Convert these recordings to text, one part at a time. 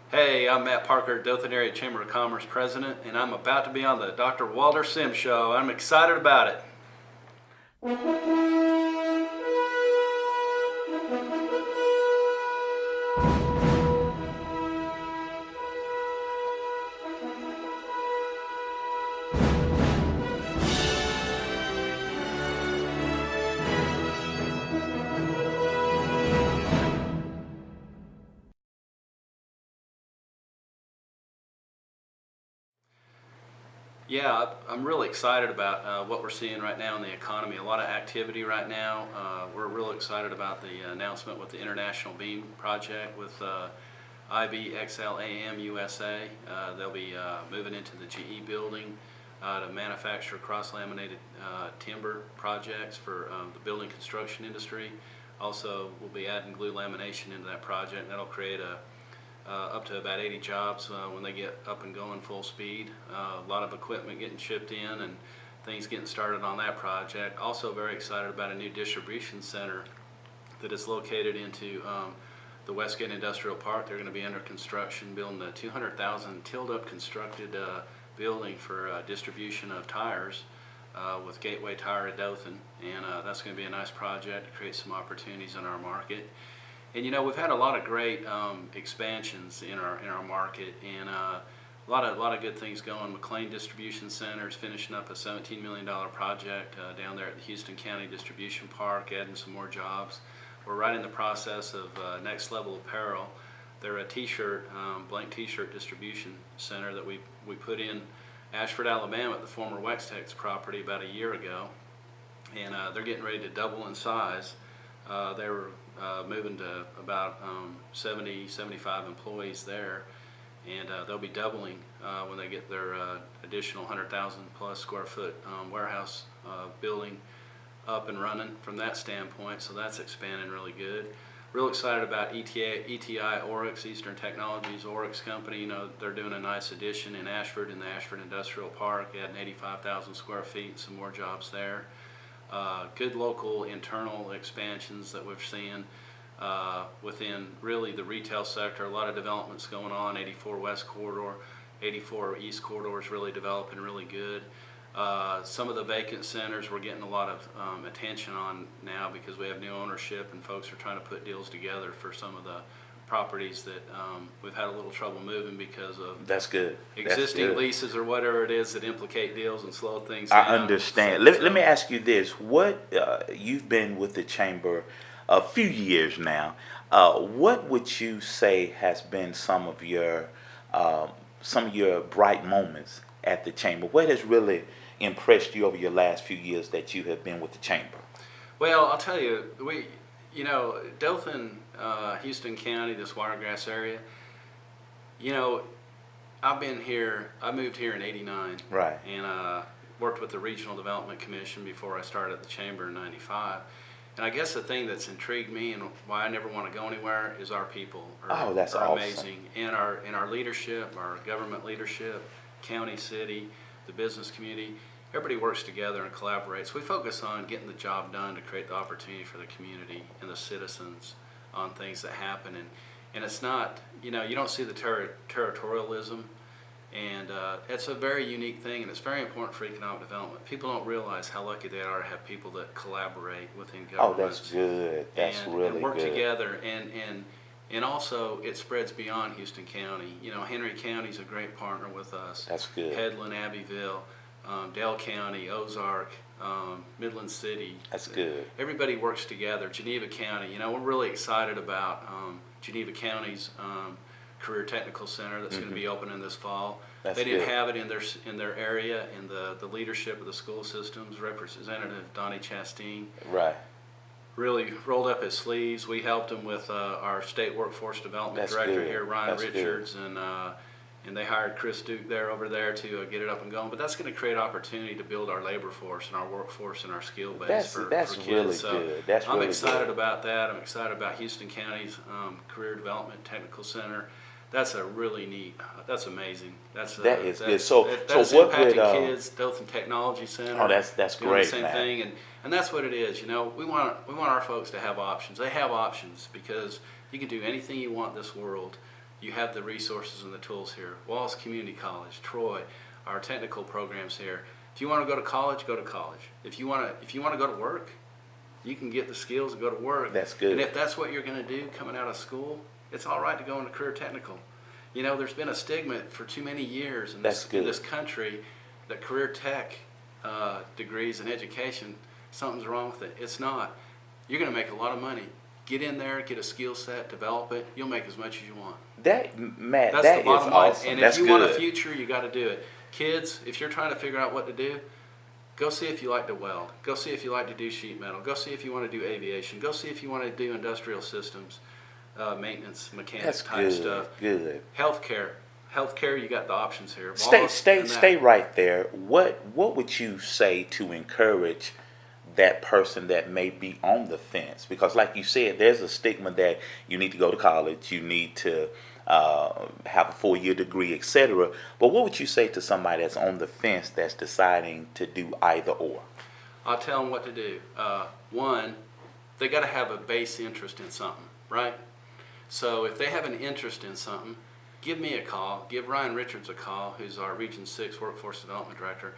Hey, I'm Matt Parker, Dothan Area Chamber of Commerce President, and I'm about to be on the Dr. Walter Sims Show. I'm excited about it. Yeah, I'm really excited about what we're seeing right now in the economy. A lot of activity right now. We're really excited about the announcement with the International Beam Project with IBXLAM USA. They'll be moving into the GE building to manufacture cross-laminated timber projects for the building construction industry. Also, we'll be adding glue lamination into that project, and that'll create up to about 80 jobs when they get up and going full speed. A lot of equipment getting shipped in and things getting started on that project. Also very excited about a new distribution center that is located into the Westgate Industrial Park. They're going to be under construction, building a 200,000 tilled up constructed building for distribution of tires with Gateway Tire at Dothan, and that's going to be a nice project to create some opportunities in our market. And you know, we've had a lot of great expansions in our market, and a lot of good things going. McLean Distribution Center is finishing up a $17 million project down there at the Houston County Distribution Park, adding some more jobs. We're right in the process of Next Level Apparel. They're a t-shirt, blank t-shirt distribution center that we put in Ashford, Alabama at the former Wextex property about a year ago, and they're getting ready to double in size. They were moving to about 75 employees there, and they'll be doubling when they get their additional 100,000 plus square foot warehouse building up and running from that standpoint. So that's expanding really good. Real excited about ETI Oryx, Eastern Technologies Oryx Company. You know, they're doing a nice addition in Ashford, in the Ashford Industrial Park, adding 85,000 square feet and some more jobs there. Good local internal expansions that we're seeing within really the retail sector. A lot of developments going on. 84 West Corridor, 84 East Corridor is really developing really good. Some of the vacant centers we're getting a lot of attention on now because we have new ownership and folks are trying to put deals together for some of the properties that we've had a little trouble moving because of existing leases or whatever it is that implicate deals and slow things down. I understand. Let me ask you this. What you've been with the chamber a few years now. What would you say has been some of your bright moments at the chamber? What has really impressed you over your last few years that you have been with the chamber? Well, I'll tell you, Dothan, Houston County, this Wiregrass area, you know, I moved here in '89. Right. And worked with the Regional Development Commission before I started at the chamber in '95. And I guess the thing that's intrigued me and why I never want to go anywhere is our people are awesome. Amazing. And our leadership, our government leadership, county, city, the business community, everybody works together and collaborates. We focus on getting the job done to create the opportunity for the community and the citizens on things that happen. And it's not, you know, you don't see the territorialism, and it's a very unique thing, and it's very important for economic development. People don't realize how lucky they are to have people that collaborate within government. Oh, that's good. That's really good. And work together, and also it spreads beyond Houston County. You know, Henry County's a great partner with us. That's good. Headland, Abbeville, Dale County, Ozark, Midland City. That's good. Everybody works together. Geneva County, you know, we're really excited about Geneva County's Career Technical Center that's going to be opening this fall. They didn't have it in their area, and the leadership of the school systems, Representative Donnie Chasteen, right, really rolled up his sleeves. We helped him with our state workforce development director here, Ryan Richards, and they hired Chris Duke over there to get it up and going. But that's going to create opportunity to build our labor force and our workforce and our skill base for kids. Really so good. That's I'm really excited good. about that. I'm excited about Houston County's Career Development Technical Center. That's a really neat. That's amazing. That is good. So that's what impacting kids. Dothan Technology Center. Oh, that's doing great. The same thing, and that's what it is. You know, we want our folks to have options. They have options because you can do anything you want in this world. you have the resources and the tools here. Wallace Community College, Troy, our technical programs here. If you want to go to college, go to college. If you want to go to work, you can get the skills and go to work. That's good. And if that's what you're going to do coming out of school, it's all right to go into career technical. You know, there's been a stigma for too many years in this country that career tech degrees and education, something's wrong with it. It's not. You're going to make a lot of money. Get in there, get a skill set, develop it. You'll make as much as you want. Matt, That's that the bottom is line. awesome. And That's if you want a good. future, you got to do it. Kids, if you're trying to figure out what to do, go see if you like to weld. Go see if you like to do sheet metal. Go see if you want to do aviation. Go see if you want to do industrial systems, maintenance, mechanics type stuff. Good. Healthcare, you got the options here. Stay right there. What would you say to encourage that person that may be on the fence? Because like you said, there's a stigma that you need to go to college, you need to have a 4-year degree, etc. But what would you say to somebody that's on the fence that's deciding to do either or? I'll tell them what to do. One, they got to have a base interest in something, right? So if they have an interest in something, give me a call. Give Ryan Richards a call, who's our Region 6 Workforce Development Director.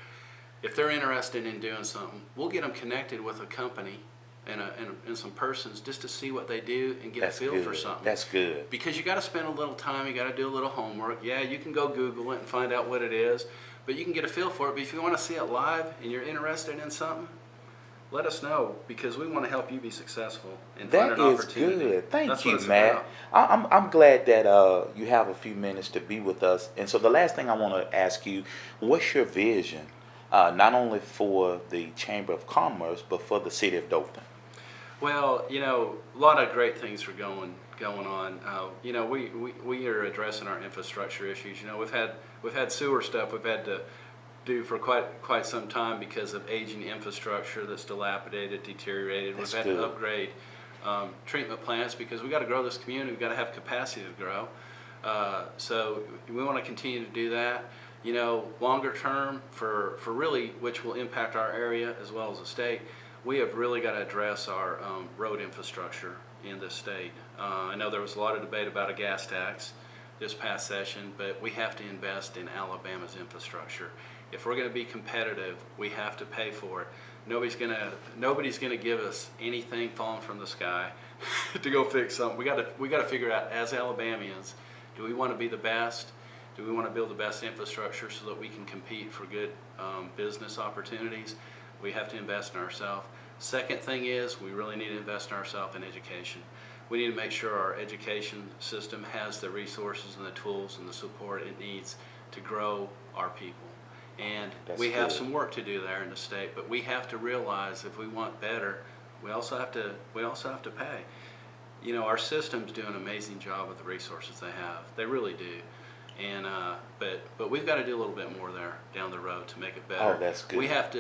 If they're interested in doing something, we'll get them connected with a company and some persons just to see what they do and get a feel for something. That's good. Because you got to spend a little time, you got to do a little homework. Yeah, you can go Google it and find out what it is, but you can get a feel for it. But if you want to see it live and you're interested in something, let us know, because we want to help you be successful and find an opportunity. That is good. Thank you, Matt. Matt. I'm glad that you have a few minutes to be with us. And so the last thing I want to ask you, what's your vision, not only for the Chamber of Commerce, but for the city of Dothan? Well, you know, a lot of great things are going on. You know, we are addressing our infrastructure issues. You know, we've had sewer stuff we've had to do for quite some time because of aging infrastructure that's dilapidated, deteriorated. We've had to upgrade treatment plants because we got to grow this community. We've got to have capacity to grow. So we want to continue to do that. You know, longer term for really, which will impact our area as well as the state, we have really got to address our road infrastructure in this state. I know there was a lot of debate about a gas tax this past session, but we have to invest in Alabama's infrastructure. If we're going to be competitive, we have to pay for it. Nobody's going to give us anything falling from the sky to go fix something. We got to figure out, as Alabamians, do we want to be the best? Do we want to build the best infrastructure so that we can compete for good business opportunities? We have to invest in ourselves. Second thing is, we really need to invest in ourselves in education. We need to make sure our education system has the resources and the tools and the support it needs to grow our people. And we have some work to do there in the state, but we have to realize if we want better, we also have to pay. You know, our system's doing an amazing job with the resources they have. They really do. And but we've got to do a little bit more there down the road to make it better. Oh, that's good. We have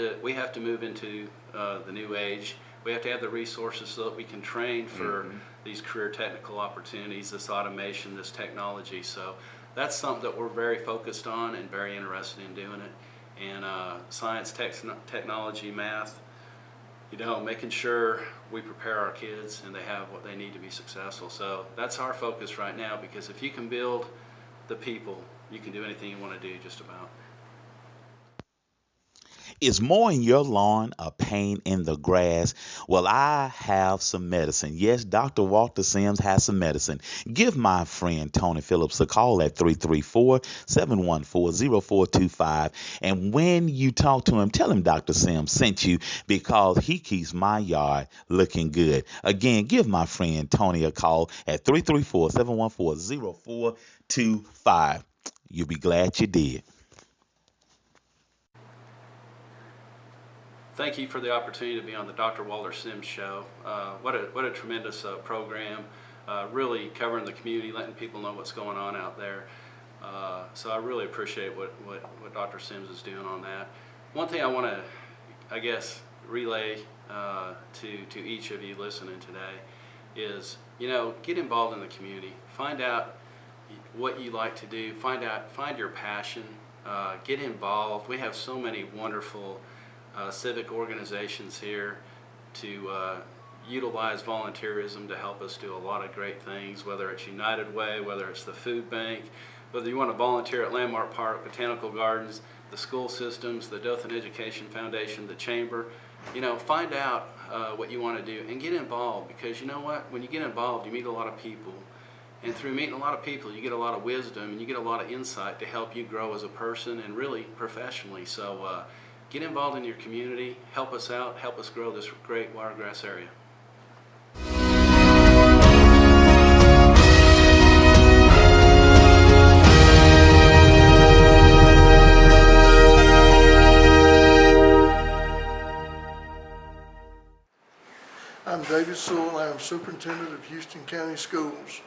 to move into the new age. We have to have the resources so that we can train for these career technical opportunities, this automation, this technology. So that's something that we're very focused on and very interested in doing it. And science, technology, math, you know, making sure we prepare our kids and they have what they need to be successful. So that's our focus right now, because if you can build the people, you can do anything you want to do just about. Is mowing your lawn a pain in the grass? Well, I have some medicine. Yes, Dr. Walter Sims has some medicine. Give my friend Tony Phillips a call at 334-714-0425. And when you talk to him, tell him Dr. Sims sent you, because he keeps my yard looking good. Again, give my friend Tony a call at 334-714-0425. You'll be glad you did. Thank you for the opportunity to be on the Dr. Walter Sims Show. What a tremendous program, really covering the community, letting people know what's going on out there. So I really appreciate what Dr. Sims is doing on that. One thing I want to, I guess, relay to each of you listening today is, you know, get involved in the community. Find out what you like to do. Find your passion. Get involved. We have so many wonderful civic organizations here to utilize volunteerism to help us do a lot of great things, whether it's United Way, whether it's the food bank, whether you want to volunteer at Landmark Park, Botanical Gardens, the school systems, the Dothan Education Foundation, the Chamber. You know, find out what you want to do and get involved, because you know what? When you get involved, you meet a lot of people. And through meeting a lot of people, you get a lot of wisdom and you get a lot of insight to help you grow as a person and really professionally. So get involved in your community, help us out, help us grow this great Wiregrass area. I'm David Sewell. I am Superintendent of Houston County Schools.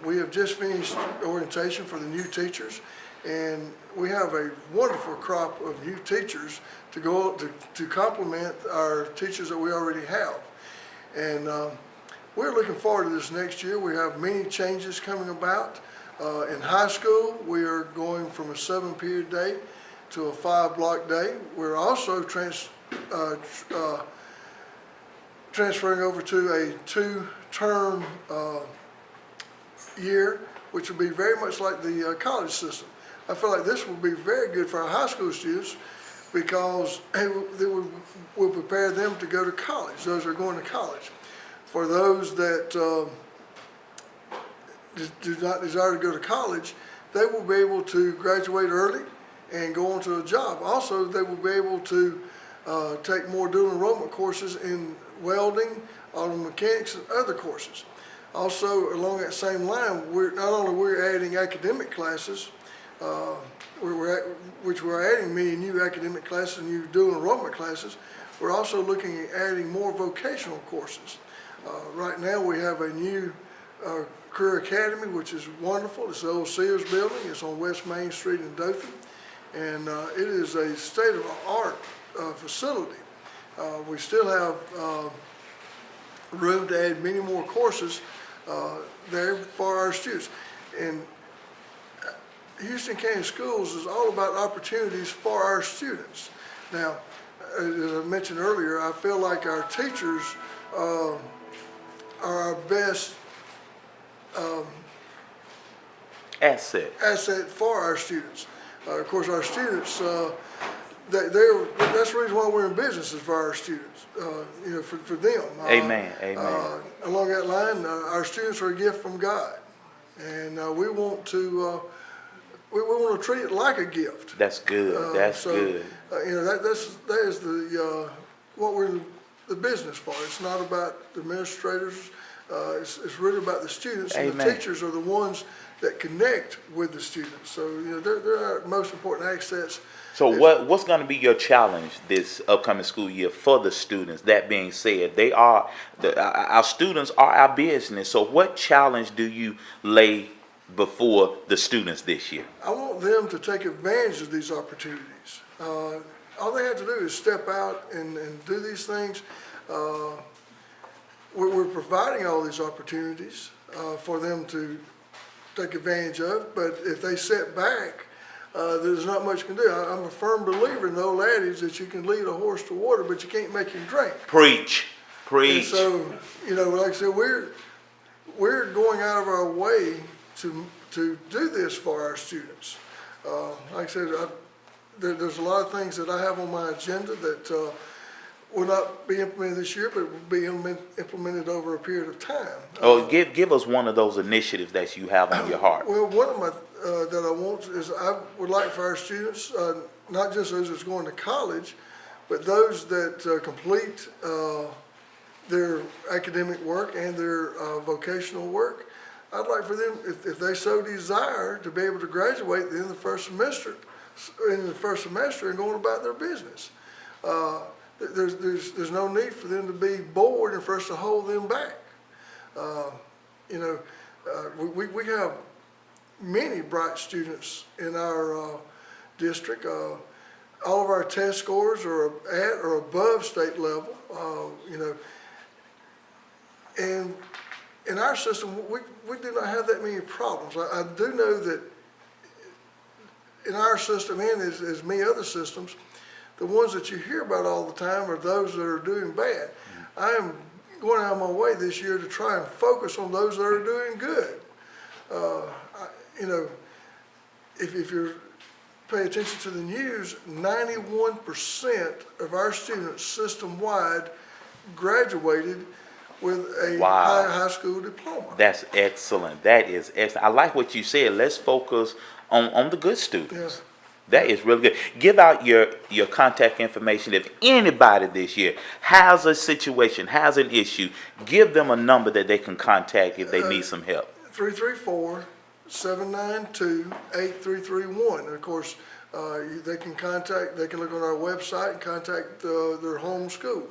We have just finished orientation for the new teachers, and we have a wonderful crop of new teachers to go to complement our teachers that we already have. And we're looking forward to this next year. We have many changes coming about. In high school, we are going from a 7-period day to a 5-block day. We're also transferring over to a 2-term year, which will be very much like the college system. I feel like this will be very good for our high school students, because it will prepare them to go to college, those who are going to college. For those that do not desire to go to college, they will be able to graduate early and go on to a job. Also, they will be able to take more dual enrollment courses in welding, auto mechanics, and other courses. Also, along that same line, not only we're adding academic classes, which we're adding many new academic classes and new dual enrollment classes, we're also looking at adding more vocational courses. Right now, we have a new career academy, which is wonderful. It's the old Sears building. It's on West Main Street in Dothan, and it is a state-of-the-art facility. We still have room to add many more courses there for our students. And Houston County Schools is all about opportunities for our students. Now, as I mentioned earlier, I feel like our teachers are our best asset for our students. Of course, our students, that's the reason why we're in business, is for our students, you know, for them. Amen, amen. Along that line, our students are a gift from God, and we want to treat it like a gift. That's good. That's good. You know, that is the what we're the business for. It's not about the administrators. It's really about the students, and Amen. the teachers are the ones that connect with the students. So, you know, they're our most important assets. So what's going to be your challenge this upcoming school year for the students? That being said, our students are our business. So what challenge do you lay before the students this year? I want them to take advantage of these opportunities. All they have to do is step out and do these things. We're providing all these opportunities for them to take advantage of, but if they sit back, there's not much you can do. I'm a firm believer in the old adage that you can lead a horse to water, but you can't make him drink. Preach. And so, you know, like I said, we're going out of our way to do this for our students. Like I said, there's a lot of things that I have on my agenda that will not be implemented this year, but will be implemented over a period of time. Give us one of those initiatives that you have on your heart. Well, one of my that I want is I would like for our students, not just those that's going to college, but those that complete their academic work and their vocational work. I'd like for them, if they so desire, to be able to graduate in the first semester, and going about their business. There's no need for them to be bored and for us to hold them back. You know, we have many bright students in our district. All of our test scores are at or above state level. You know, and in our system, we do not have that many problems. I do know that in our system, and as many other systems, the ones that you hear about all the time are those that are doing bad. I am going out of my way this year to try and focus on those that are doing good. You know, if you're pay attention to the news, 91% of our students system-wide graduated with a Wow. high school diploma. That's excellent. That is excellent. I like what you said. Let's focus on the good students. Yeah. That is really good. Give out your contact information. If anybody this year has a situation, has an issue, give them a number that they can contact if they need some help. 334-792-8331. And of course, they can look on our website and contact their home school.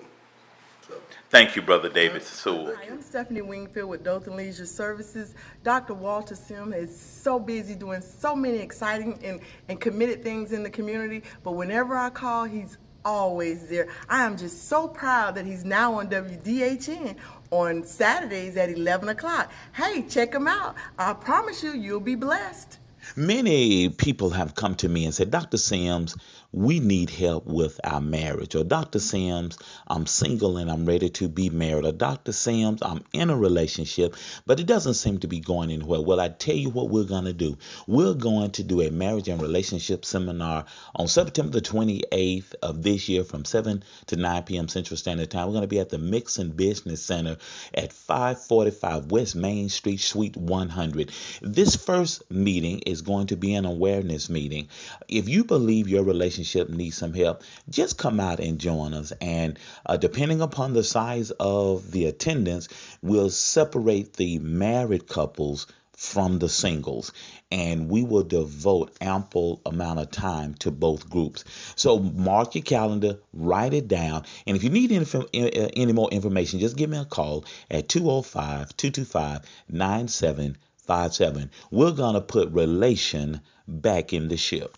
So, Thank you, Brother David Sewell. Hi, I'm Stephanie Wingfield with Dothan Leisure Services. Dr. Walter Sim is so busy doing so many exciting and committed things in the community, but whenever I call, he's always there. I am just so proud that he's now on WDHN on Saturdays at 11 o'clock. Hey, check him out. I promise you, you'll be blessed. Many people have come to me and said, Dr. Sims, we need help with our marriage. Or Dr. Sims, I'm single and I'm ready to be married. Or Dr. Sims, I'm in a relationship, but it doesn't seem to be going anywhere. Well, I tell you what we're going to do. We're going to do a marriage and relationship seminar on September the 28th of this year from 7 to 9 p.m. Central Standard Time. We're going to be at the Mixon Business Center at 545 West Main Street, Suite 100. This first meeting is going to be an awareness meeting. If you believe your relationship needs some help, just come out and join us. And depending upon the size of the attendance, we'll separate the married couples from the singles, and we will devote ample amount of time to both groups. So mark your calendar, write it down, and if you need any more information, just give me a call at 205-225-9757. We're going to put relation back in the ship.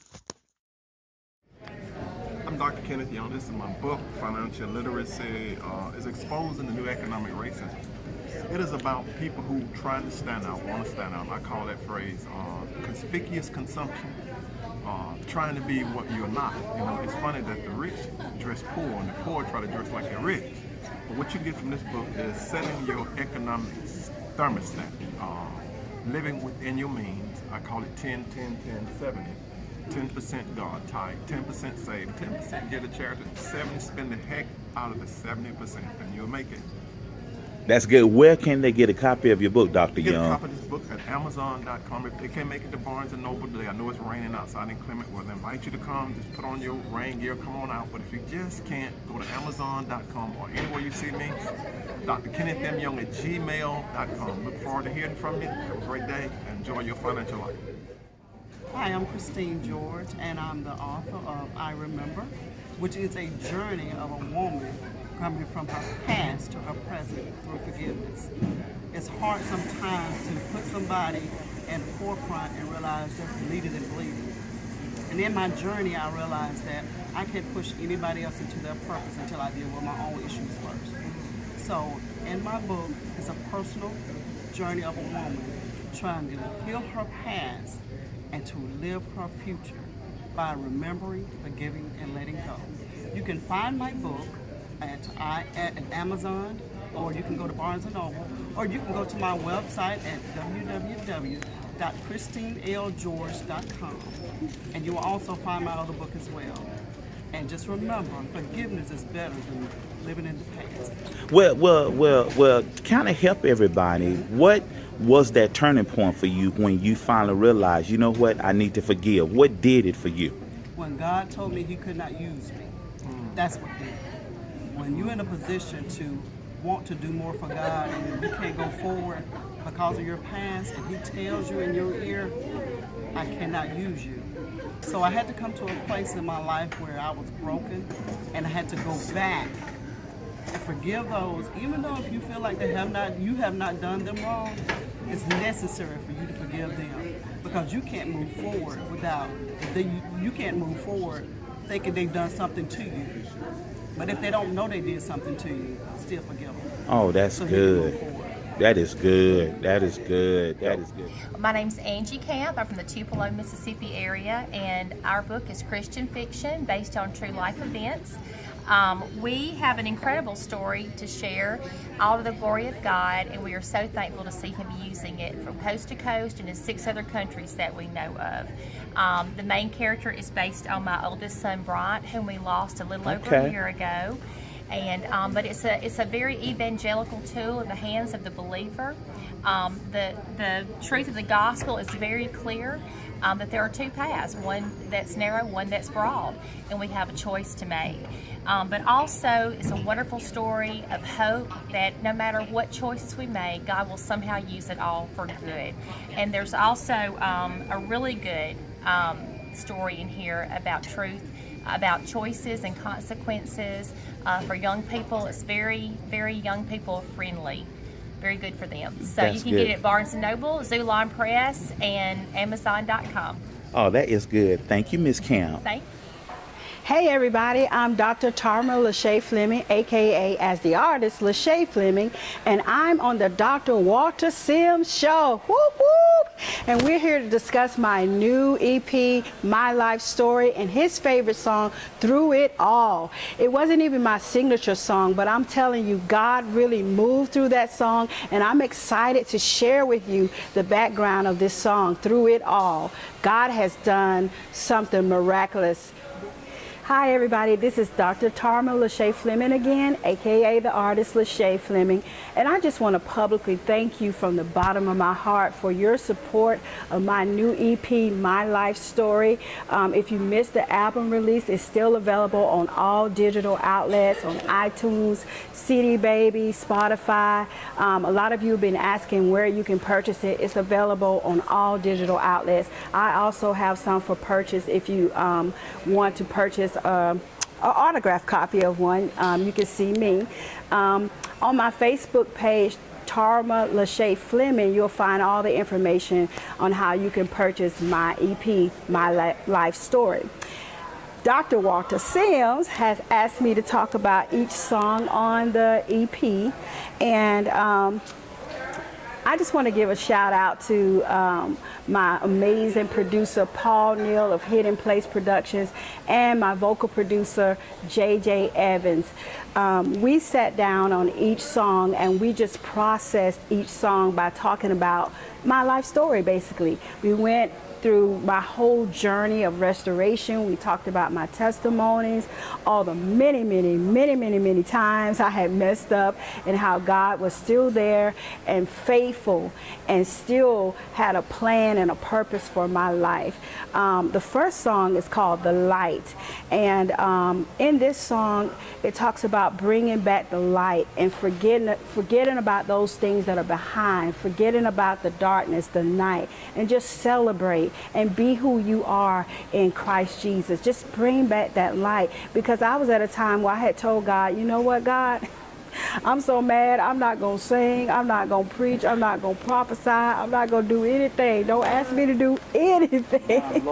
I'm Dr. Kenneth Young. This is my book, Financial Literacy is Exposing the New Economic Racism. It is about people who try to stand out, want to stand out. I call that phrase conspicuous consumption, trying to be what you're not. You know, it's funny that the rich dress poor and the poor try to dress like they're rich. But what you get from this book is setting your economic thermostat, living within your means. I call it 10-10-10-70. 10% God tithe, 10% save, 10% give to charity, 70% spend the heck out of the 70%, and you'll make it. That's good. Where can they get a copy of your book, Dr. Get a Young? copy of this book at Amazon.com. If they can't make it to Barnes & Noble today, I know it's raining outside in Clement. Well, I invite you to come. Just put on your rain gear, come on out. But if you just can't, go to Amazon.com or anywhere you see me. Dr. Kenneth M. Young at gmail.com. Look forward to hearing from you. Have a great day. Enjoy your financial life. Hi, I'm Christine George, and I'm the author of I Remember, which is a journey of a woman coming from her past to her present through forgiveness. It's hard sometimes to put somebody in the forefront and realize they're bleeding and bleeding. And in my journey, I realized that I can't push anybody else into their purpose until I deal with my own issues first. So in my book, it's a personal journey of a woman trying to heal her past and to live her future by remembering, forgiving, and letting go. You can find my book at Amazon, or you can go to Barnes & Noble, or you can go to my website at www.christinelgeorge.com. And you will also find my other book as well. And just remember, forgiveness is better than living in the past. Well, kind of help everybody. What was that turning point for you when you finally realized, you know what, I need to forgive? What did it for you? When God told me he could not use me, that's what did it. When you're in a position to want to do more for God and you can't go forward because of your past, and he tells you in your ear, I cannot use you. So I had to come to a place in my life where I was broken, and I had to go back and forgive those, even though if you feel like you have not done them wrong, it's necessary for you to forgive them, because you can't move forward you can't move forward thinking they've done something to you. But if they don't know they did something to you, still forgive them. Oh, that's so good. That is good. That is good. That is good. My name's Angie Camper. I'm from the Tupelo, Mississippi area, and our book is Christian fiction based on true life events. We have an incredible story to share, all to the glory of God, and we are so thankful to see Him using it from coast to coast and in 6 other countries that we know of. The main character is based on my oldest son, Bryant, whom we lost a little over a year ago. And but it's a very evangelical tool in the hands of the believer. The truth of the gospel is very clear, that there are 2 paths, one that's narrow, one that's broad, and we have a choice to make. But also, it's a wonderful story of hope that no matter what choices we make, God will somehow use it all for good. And there's also a really good story in here about truth, about choices and consequences for young people. It's very, very young people friendly. Very good for them. So That's you can good. get it at Barnes & Noble, Zulon Press, and Amazon.com. Oh, that is good. Thank you, Miss Camp. Thank you. Hey everybody, I'm Dr. Tarama Lashay Fleming, aka as the artist Lashay Fleming, and I'm on the Dr. Walter Sims Show. Whoop whoop! And we're here to discuss my new EP, My Life Story, and his favorite song, Through It All. It wasn't even my signature song, but I'm telling you, God really moved through that song, and I'm excited to share with you the background of this song, Through It All. God has done something miraculous. Hi everybody, this is Dr. Tarama Lashay Fleming again, aka the artist Lashay Fleming, and I just want to publicly thank you from the bottom of my heart for your support of my new EP, My Life Story. If you missed the album release, it's still available on all digital outlets, on iTunes, CD Baby, Spotify. A lot of you have been asking where you can purchase it. It's available on all digital outlets. I also have some for purchase if you want to purchase an autographed copy of one. You can see me. On my Facebook page, Tarama Lashay Fleming, you'll find all the information on how you can purchase my EP, My Life Story. Dr. Walter Sims has asked me to talk about each song on the EP, and I just want to give a shout out to my amazing producer, Paul Neal of Hidden Place Productions, and my vocal producer, J.J. Evans. We sat down on each song and we just processed each song by talking about my life story, basically. We went through my whole journey of restoration. We talked about my testimonies, all the many times I had messed up, and how God was still there and faithful and still had a plan and a purpose for my life. The first song is called The Light, and in this song it talks about bringing back the light and forgetting about those things that are behind, forgetting about the darkness, the night, and just celebrate and be who you are in Christ Jesus. Just bring back that light, because I was at a time where I had told God, you know what, God, I'm so mad, I'm not going to sing, I'm not going to preach, I'm not going to prophesy, I'm not going to do anything. Don't ask me to do anything.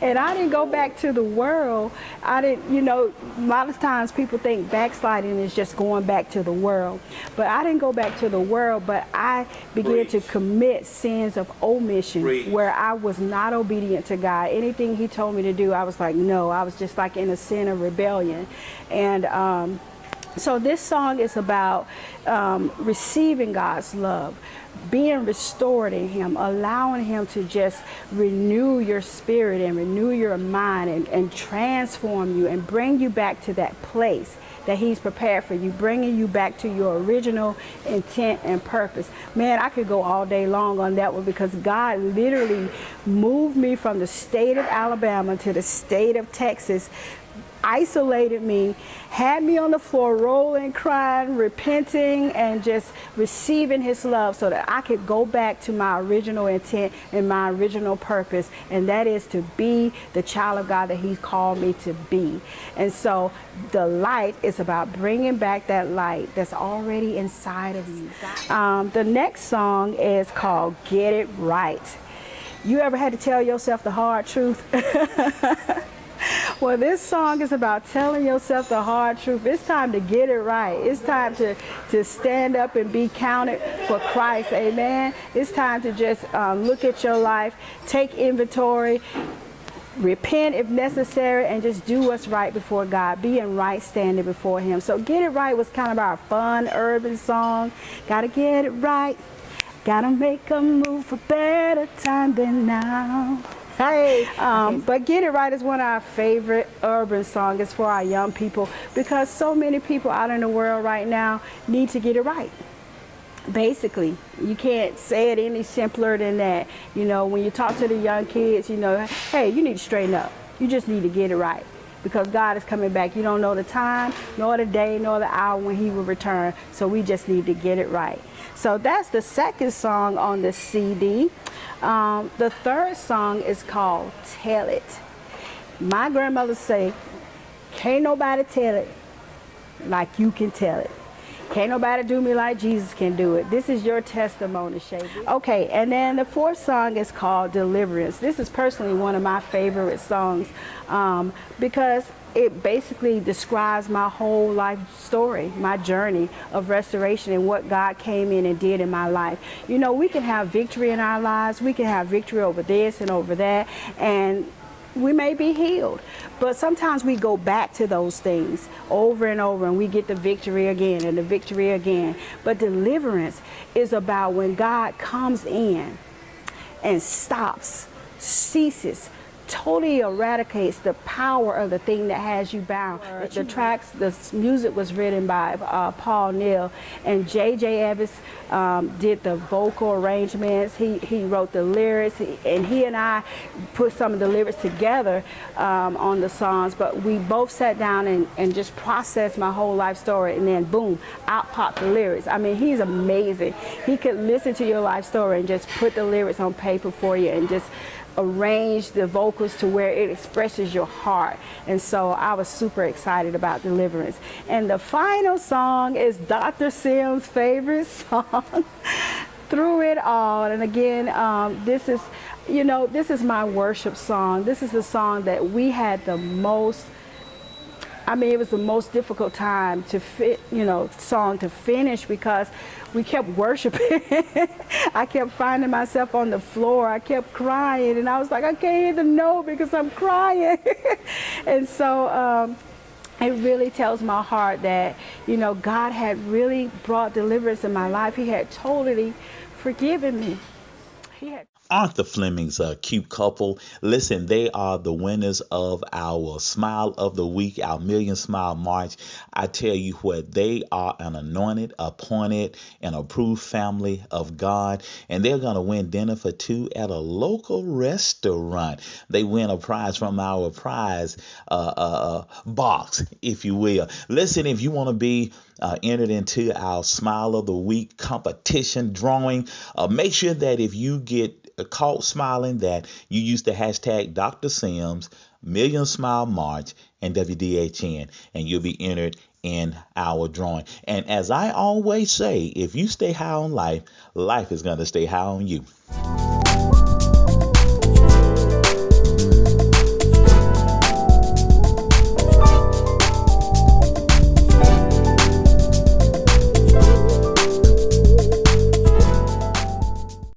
And I didn't go back to the world. I didn't, you know, a lot of times people think backsliding is just going back to the world. But I didn't go back to the world, but I began to commit sins of omission where I was not obedient to God. Anything He told me to do, I was like, no. I was just like in a sin of rebellion. And so this song is about receiving God's love, being restored in Him, allowing Him to just renew your spirit and renew your mind and transform you and bring you back to that place that He's prepared for you, bringing you back to your original intent and purpose. Man, I could go all day long on that one, because God literally moved me from the state of Alabama to the state of Texas, isolated me, had me on the floor rolling, crying, repenting, and just receiving His love so that I could go back to my original intent and my original purpose, and that is to be the child of God that He's called me to be. And so the light is about bringing back that light that's already inside of you. The next song is called Get It Right. You ever had to tell yourself the hard truth? Well, this song is about telling yourself the hard truth. It's time to get it right. It's time to stand up and be counted for Christ. Amen. It's time to just look at your life, take inventory, repent if necessary, and just do what's right before God. Be in right standing before Him. So Get It Right was kind of our fun urban song. Gotta get it right. Gotta make a move for better time than now. Hey, but Get It Right is one of our favorite urban songs. It's for our young people because so many people out in the world right now need to get it right. Basically, you can't say it any simpler than that. You know, when you talk to the young kids, you know, hey, you need to straighten up. You just need to get it right because God is coming back. You don't know the time, nor the day, nor the hour when He will return. So we just need to get it right. So that's the second song on the CD. The third song is called Tell It. My grandmother say, can't nobody tell it like you can tell it. Can't nobody do me like Jesus can do it. This is your testimony, Shay. Okay, and then the fourth song is called Deliverance. This is personally one of my favorite songs because it basically describes my whole life story, my journey of restoration and what God came in and did in my life. You know, we can have victory in our lives. We can have victory over this and over that, and we may be healed, but sometimes we go back to those things over and over and we get the victory again and the victory again. But deliverance is about when God comes in and stops, ceases, totally eradicates the power of the thing that has you bound. The tracks, the music was written by Paul Neal, and J.J. Evans did the vocal arrangements. He wrote the lyrics, and he and I put some of the lyrics together on the songs, but we both sat down and just processed my whole life story, and then boom, out popped the lyrics. I mean, he's amazing. He could listen to your life story and just put the lyrics on paper for you and just arrange the vocals to where it expresses your heart. And so I was super excited about Deliverance. And the final song is Dr. Sim's favorite song, Through It All. And again, this is my worship song. This is the song that we had the most, it was the most difficult time to song to finish because we kept worshiping. I kept finding myself on the floor. I kept crying, and I was like, I can't hear the note because I'm crying. And so it really tells my heart that, God had really brought deliverance in my life. He had totally forgiven me. Aren't the Flemings a cute couple? Listen, they are the winners of our Smile of the Week, our Million Smile March. I tell you what, they are an anointed, appointed, and approved family of God, and they're going to win dinner for two at a local restaurant. They win a prize from our prize box, if you will. Listen, if you want to be entered into our Smile of the Week competition drawing, make sure that if you get caught smiling that you use the hashtag Dr. Sims, Million Smile March, and WDHN, and you'll be entered in our drawing. And as I always say, if you stay high on life, life is going to stay high on you.